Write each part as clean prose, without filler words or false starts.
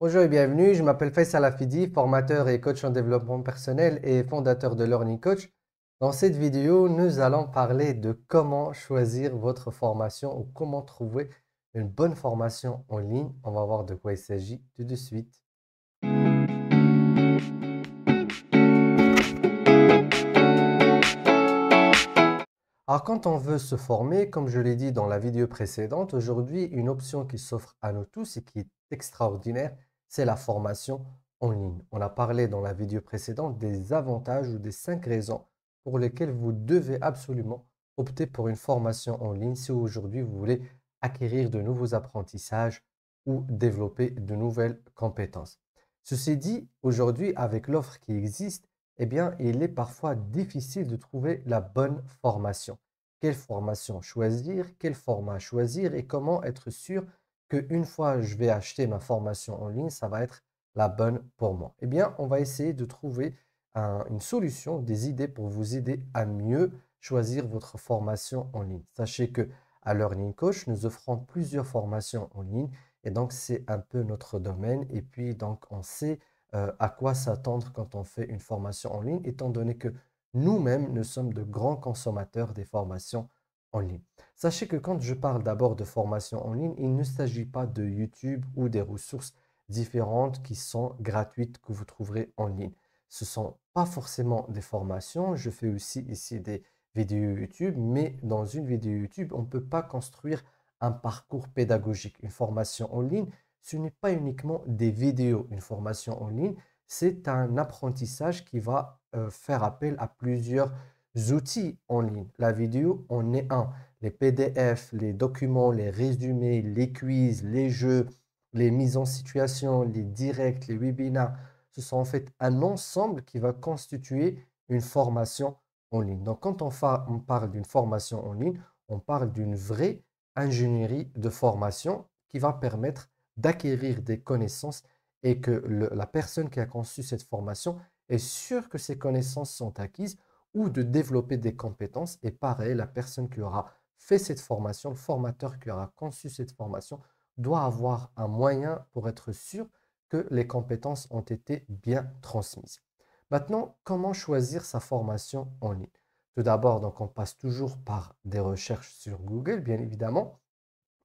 Bonjour et bienvenue, je m'appelle Faisal Afidi, formateur et coach en développement personnel et fondateur de Learning Coach. Dans cette vidéo, nous allons parler de comment choisir votre formation ou comment trouver une bonne formation en ligne. On va voir de quoi il s'agit tout de suite. Alors quand on veut se former, comme je l'ai dit dans la vidéo précédente, aujourd'hui, une option qui s'offre à nous tous et qui est extraordinaire, c'est la formation en ligne. On a parlé dans la vidéo précédente des avantages ou des 5 raisons pour lesquelles vous devez absolument opter pour une formation en ligne si aujourd'hui vous voulez acquérir de nouveaux apprentissages ou développer de nouvelles compétences. Ceci dit, aujourd'hui, avec l'offre qui existe, eh bien, il est parfois difficile de trouver la bonne formation. Quelle formation choisir, quel format choisir et comment être sûr qu'une fois je vais acheter ma formation en ligne, ça va être la bonne pour moi. Eh bien, on va essayer de trouver une solution, des idées pour vous aider à mieux choisir votre formation en ligne. Sachez que à Learning Coach, nous offrons plusieurs formations en ligne et donc c'est un peu notre domaine et puis donc on sait à quoi s'attendre quand on fait une formation en ligne, étant donné que nous-mêmes, nous sommes de grands consommateurs des formations en ligne. Sachez que quand je parle d'abord de formation en ligne, il ne s'agit pas de YouTube ou des ressources différentes qui sont gratuites que vous trouverez en ligne. Ce ne sont pas forcément des formations. Je fais aussi ici des vidéos YouTube, mais dans une vidéo YouTube, on ne peut pas construire un parcours pédagogique. Une formation en ligne, ce n'est pas uniquement des vidéos. Une formation en ligne, c'est un apprentissage qui va faire appel à plusieurs outils en ligne. La vidéo en est un. Les PDF, les documents, les résumés, les quiz, les jeux, les mises en situation, les directs, les webinaires, ce sont en fait un ensemble qui va constituer une formation en ligne. Donc, quand on parle d'une formation en ligne, on parle d'une vraie ingénierie de formation qui va permettre d'acquérir des connaissances et que la personne qui a conçu cette formation est sûre que ces connaissances sont acquises ou de développer des compétences. Et pareil, la personne qui aura fait cette formation, le formateur qui aura conçu cette formation, doit avoir un moyen pour être sûr que les compétences ont été bien transmises. Maintenant, comment choisir sa formation en ligne? Tout d'abord, donc, on passe toujours par des recherches sur Google, bien évidemment.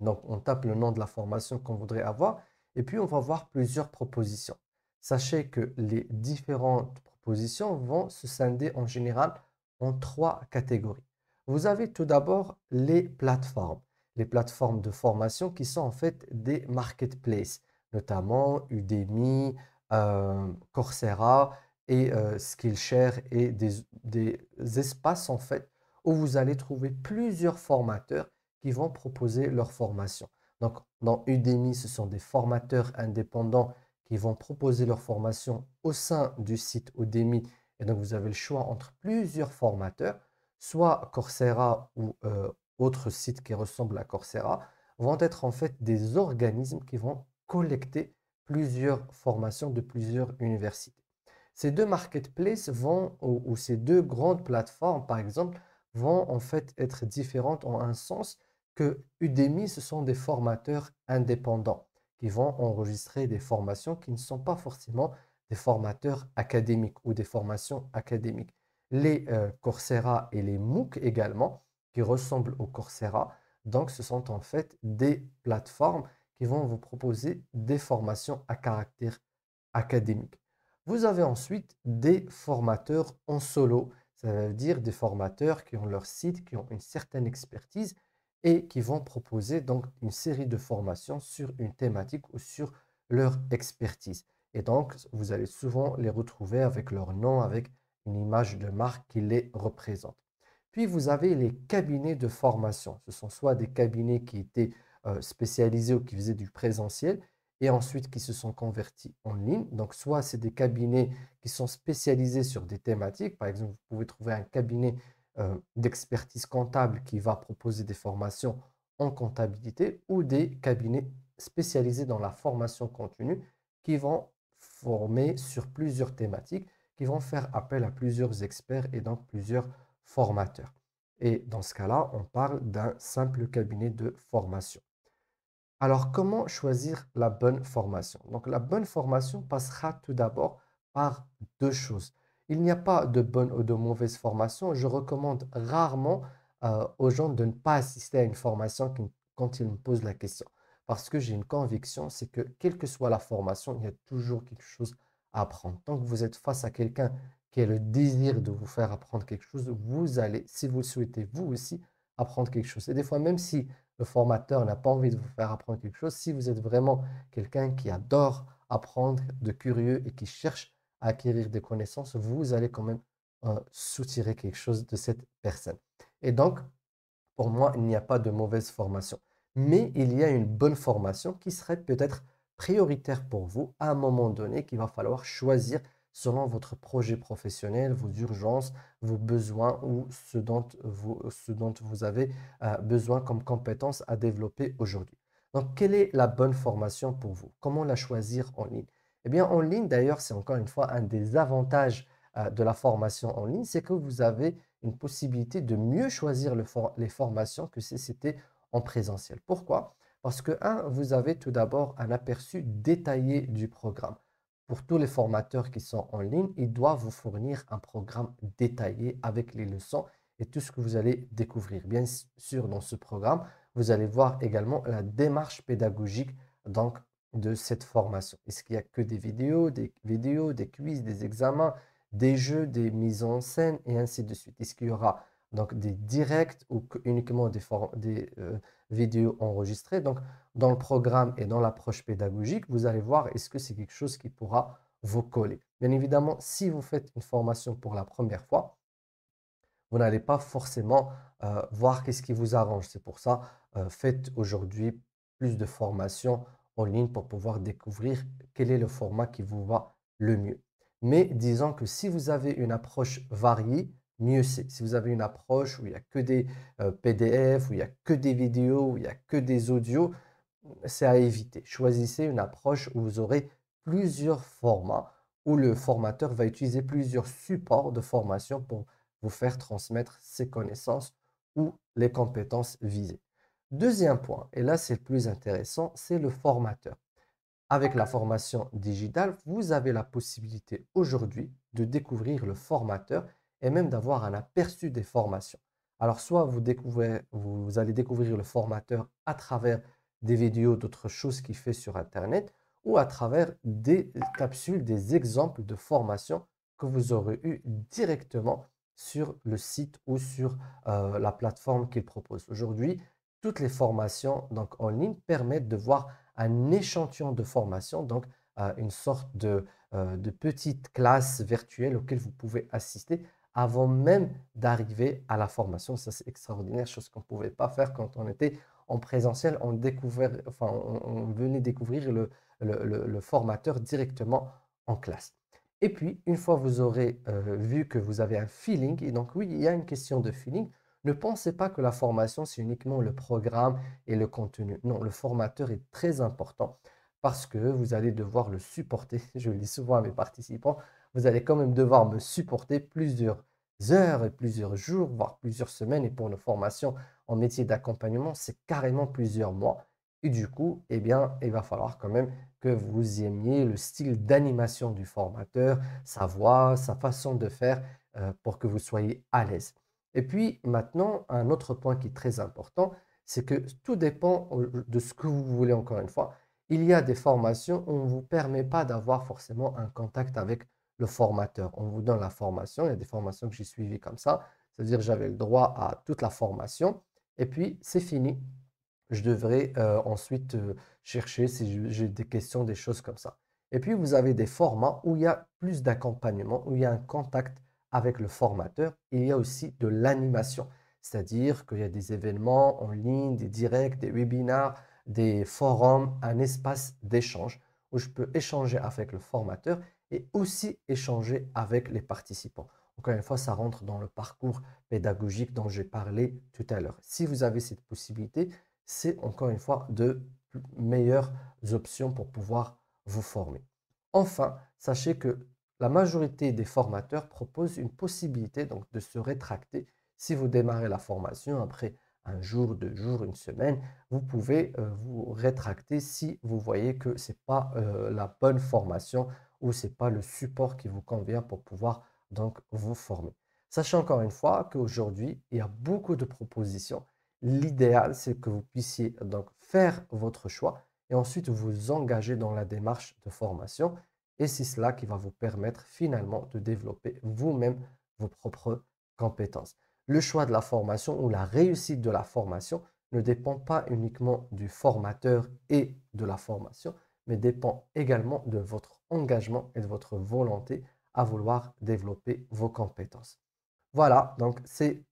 Donc, on tape le nom de la formation qu'on voudrait avoir et puis on va voir plusieurs propositions. Sachez que les différentes propositions vont se scinder en général en 3 catégories. Vous avez tout d'abord les plateformes de formation qui sont en fait des marketplaces, notamment Udemy, Coursera et Skillshare et des espaces en fait où vous allez trouver plusieurs formateurs qui vont proposer leur formation. Donc, dans Udemy, ce sont des formateurs indépendants qui vont proposer leur formation au sein du site Udemy. Et donc, vous avez le choix entre plusieurs formateurs, soit Coursera ou autres sites qui ressemblent à Coursera, vont être en fait des organismes qui vont collecter plusieurs formations de plusieurs universités. Ces deux marketplaces vont, ou ces deux grandes plateformes, par exemple, vont en fait être différentes en un sens que Udemy, ce sont des formateurs indépendants qui vont enregistrer des formations qui ne sont pas forcément des formateurs académiques ou des formations académiques. Les Coursera et les MOOC également, qui ressemblent au Coursera, donc ce sont en fait des plateformes qui vont vous proposer des formations à caractère académique. Vous avez ensuite des formateurs en solo, ça veut dire des formateurs qui ont leur site, qui ont une certaine expertise et qui vont proposer donc une série de formations sur une thématique ou sur leur expertise. Et donc, vous allez souvent les retrouver avec leur nom, avec une image de marque qui les représente. Puis, vous avez les cabinets de formation. Ce sont soit des cabinets qui étaient spécialisés ou qui faisaient du présentiel et ensuite qui se sont convertis en ligne. Donc, soit c'est des cabinets qui sont spécialisés sur des thématiques. Par exemple, vous pouvez trouver un cabinet d'expertise comptable qui va proposer des formations en comptabilité ou des cabinets spécialisés dans la formation continue qui vont former sur plusieurs thématiques, qui vont faire appel à plusieurs experts et donc plusieurs formateurs. Et dans ce cas-là, on parle d'un simple cabinet de formation. Alors, comment choisir la bonne formation? Donc, la bonne formation passera tout d'abord par deux choses. Il n'y a pas de bonne ou de mauvaise formation. Je recommande rarement aux gens de ne pas assister à une formation quand ils me posent la question. Parce que j'ai une conviction, c'est que quelle que soit la formation, il y a toujours quelque chose à apprendre. Tant que vous êtes face à quelqu'un qui a le désir de vous faire apprendre quelque chose, vous allez, si vous le souhaitez, vous aussi, apprendre quelque chose. Et des fois, même si le formateur n'a pas envie de vous faire apprendre quelque chose, si vous êtes vraiment quelqu'un qui adore apprendre, de curieux et qui cherche à acquérir des connaissances, vous allez quand même soutirer quelque chose de cette personne. Et donc, pour moi, il n'y a pas de mauvaise formation. Mais il y a une bonne formation qui serait peut-être prioritaire pour vous à un moment donné qu'il va falloir choisir selon votre projet professionnel, vos urgences, vos besoins ou ce dont vous avez besoin comme compétences à développer aujourd'hui. Donc, quelle est la bonne formation pour vous? Comment la choisir en ligne? Eh bien, en ligne, d'ailleurs, c'est encore une fois un des avantages de la formation en ligne, c'est que vous avez une possibilité de mieux choisir les formations que si c'était en présentiel. Pourquoi? Parce que, un, vous avez tout d'abord un aperçu détaillé du programme. Pour tous les formateurs qui sont en ligne, ils doivent vous fournir un programme détaillé avec les leçons et tout ce que vous allez découvrir. Bien sûr, dans ce programme, vous allez voir également la démarche pédagogique donc, de cette formation. Est-ce qu'il n'y a que des quiz, des examens, des jeux, des mises en scène et ainsi de suite. Est-ce qu'il y aura donc des directs ou uniquement des vidéos enregistrées? Donc, dans le programme et dans l'approche pédagogique, vous allez voir est-ce que c'est quelque chose qui pourra vous coller. Bien évidemment, si vous faites une formation pour la première fois, vous n'allez pas forcément voir qu'est-ce qui vous arrange. C'est pour ça, faites aujourd'hui plus de formations en ligne pour pouvoir découvrir quel est le format qui vous va le mieux. Mais disons que si vous avez une approche variée, mieux c'est. Si vous avez une approche où il n'y a que des PDF, où il n'y a que des vidéos, où il n'y a que des audios, c'est à éviter. Choisissez une approche où vous aurez plusieurs formats, où le formateur va utiliser plusieurs supports de formation pour vous faire transmettre ses connaissances ou les compétences visées. Deuxième point, et là c'est le plus intéressant, c'est le formateur. Avec la formation digitale, vous avez la possibilité aujourd'hui de découvrir le formateur et même d'avoir un aperçu des formations. Alors, soit vous allez découvrir le formateur à travers des vidéos d'autres choses qu'il fait sur Internet ou à travers des capsules, des exemples de formations que vous aurez eu directement sur le site ou sur la plateforme qu'il propose. Aujourd'hui, toutes les formations donc, en ligne permettent de voir un échantillon de formation, donc une sorte de petite classe virtuelle auquel vous pouvez assister avant même d'arriver à la formation. Ça, c'est extraordinaire, chose qu'on ne pouvait pas faire quand on était en présentiel. On venait découvrir le formateur directement en classe. Et puis, une fois vous aurez vu que vous avez un feeling, et donc oui, il y a une question de feeling, ne pensez pas que la formation, c'est uniquement le programme et le contenu. Non, le formateur est très important parce que vous allez devoir le supporter. Je le dis souvent à mes participants, vous allez quand même devoir me supporter plusieurs heures et plusieurs jours, voire plusieurs semaines. Et pour une formation en métier d'accompagnement, c'est carrément plusieurs mois. Et du coup, eh bien, il va falloir quand même que vous aimiez le style d'animation du formateur, sa voix, sa façon de faire pour que vous soyez à l'aise. Et puis maintenant, un autre point qui est très important, c'est que tout dépend de ce que vous voulez encore une fois. Il y a des formations où on ne vous permet pas d'avoir forcément un contact avec le formateur. On vous donne la formation, il y a des formations que j'ai suivies comme ça, c'est-à-dire j'avais le droit à toute la formation et puis c'est fini. Je devrais ensuite chercher si j'ai des questions, des choses comme ça. Et puis vous avez des formats où il y a plus d'accompagnement, où il y a un contact avec le formateur. Il y a aussi de l'animation, c'est-à-dire qu'il y a des événements en ligne, des directs, des webinars, des forums, un espace d'échange où je peux échanger avec le formateur et aussi échanger avec les participants. Encore une fois, ça rentre dans le parcours pédagogique dont j'ai parlé tout à l'heure. Si vous avez cette possibilité, c'est encore une fois de meilleures options pour pouvoir vous former. Enfin, sachez que la majorité des formateurs proposent une possibilité donc de se rétracter si vous démarrez la formation après un jour, 2 jours, une semaine, vous pouvez vous rétracter si vous voyez que ce n'est pas la bonne formation ou ce n'est pas le support qui vous convient pour pouvoir donc vous former. Sachez encore une fois qu'aujourd'hui, il y a beaucoup de propositions. L'idéal, c'est que vous puissiez donc faire votre choix et ensuite vous engager dans la démarche de formation. Et c'est cela qui va vous permettre finalement de développer vous-même vos propres compétences. Le choix de la formation ou la réussite de la formation ne dépend pas uniquement du formateur et de la formation, mais dépend également de votre engagement et de votre volonté à vouloir développer vos compétences. Voilà, donc c'est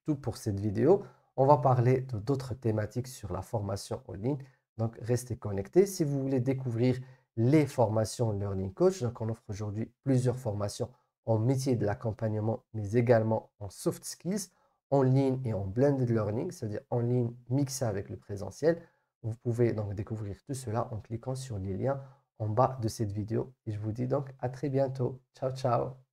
tout pour cette vidéo. On va parler de d'autres thématiques sur la formation en ligne. Donc, restez connectés. Si vous voulez découvrir les formations Learning Coach, donc on offre aujourd'hui plusieurs formations en métier de l'accompagnement, mais également en soft skills, en ligne et en blended learning, c'est-à-dire en ligne mixé avec le présentiel. Vous pouvez donc découvrir tout cela en cliquant sur les liens en bas de cette vidéo. Et je vous dis donc à très bientôt. Ciao, ciao.